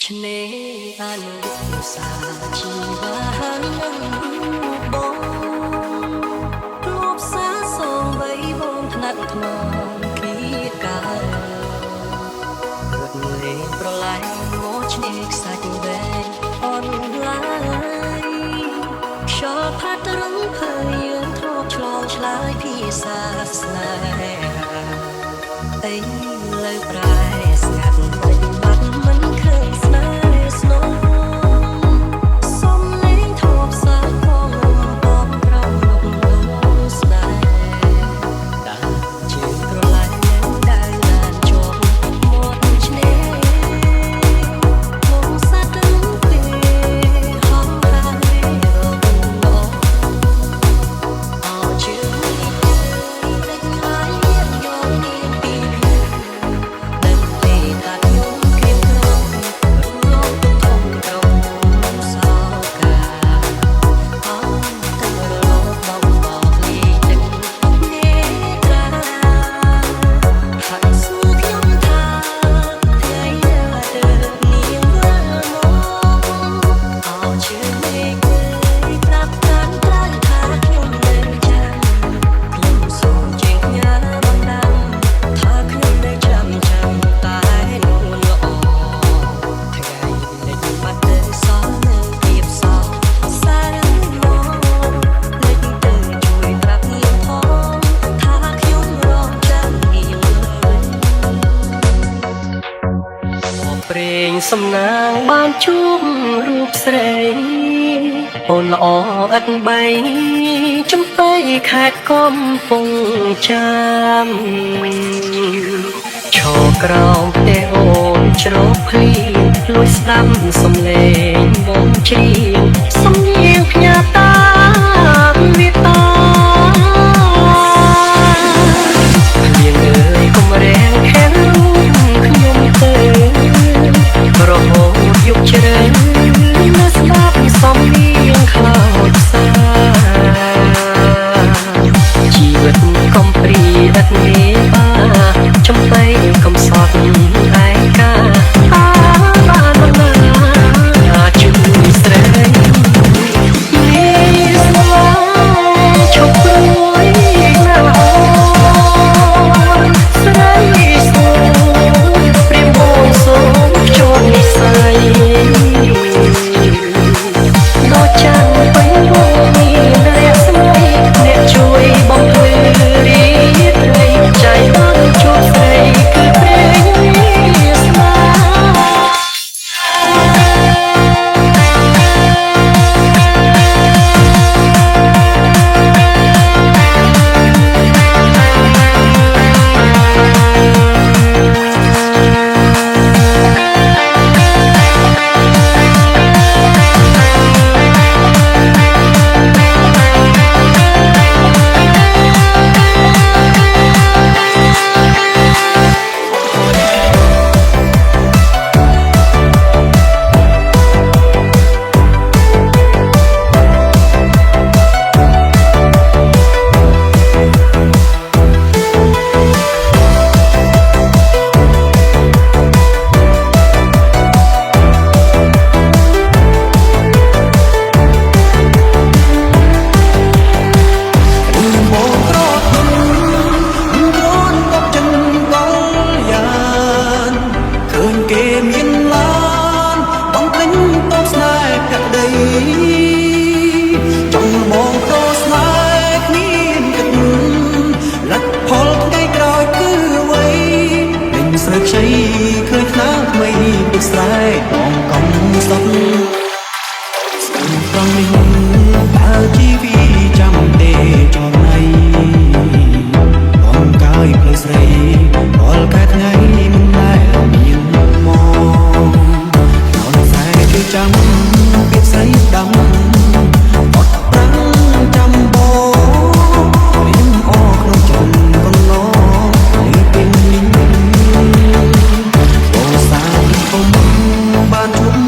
ឆ្នេរអនុសាជីវានឹងបងលោកសាសងបីបងថ្នាក់ថ្មគីការត់លេងប្រឡាយមកឆ្នេរខ្សាច់វែងអនឡាយខ្យល់ផាត់រឹងភើយើងធ្លាប់ឆ្លងឆ្លើយភាសាស្នេហាអីលើប្រែស្ងាត់មិនបាត់មិនឃើញស្នេហ៍ស្នងសំលេងធប់សាច់ផងបងប្រំលំលងស្នេហ៍ដើរជាក្រឡាញ់នឹងដើរឡានជាប់មាត់ឆ្នេរមកសាត់ទៅទេហងហើយរងអោជឿមិនទេតែហើយមានយកមានពីនឹងទេតាយំគៀមក្រងរងធំក្រងសោកាអោទៅរលកបងមកលីទឹកនេត្រាហាក់សួរខ្ញុំថាថ្ងៃណាទៅនាងវិលមកអោជឿមេឃប្រាប់តាមក្រៅថាខ្ញុំនៅចាំខ្ញុំសូមជេរញ៉ាបងដាំថាខ្ញុំនៅចាំតែនួនល្អថ្ងៃលេចបាត់ទៅសល់នៅភាពសោកសារមកលេចទៅជួយប្រាប់នាងផងថាខ្ញុំរងចាំនាងវិញមកព្រេងសំណាងបានជួបរូបស្រីអូនល្អឥតបីចំបៃខេត្តកំពង់ចាមឈរក្រោមផ្ទះអូនជ្រោកភ្លៀងលួចស្ដាប់សំឡេងបងច្រៀងសំនៀងផ្ញើតាមវាតាភ្លៀងអើយកុំរាំងខាំងរូបខ្ញុំទៅរហូតយកជ្រៅនៅស្ដាប់សំនៀងខ្លោចសាជីវិតកំព្រីឥតមេបាចំបៃកំសត់ឯកាបានណាជួយស្រីនេះស្វាឈប់ព្រួយណាអូនស្រីស្រួលព្រាមបងសូមជួបនិស័យដូចចាន់ពេញវងមានរស្មីអ្នកជួយបំភ្លឺរីត្រីចៃដល់ជួបស្រីគឺព្រេងស្នេស្រែបងកំសត់ស្ទឹងត្រង់នេះតើជីវីចាំទេចរណៃបងកាយផ្លូវស្រីរាល់កាថ្ងៃមិនដែលមានមកដល់ខ្សែជួយចាំពីស្រីដំអត់ប្រាំងចាំបងរៀមអក្នុងចំកណ្ដោនេះពេលនេះបងសាគុំបានជួប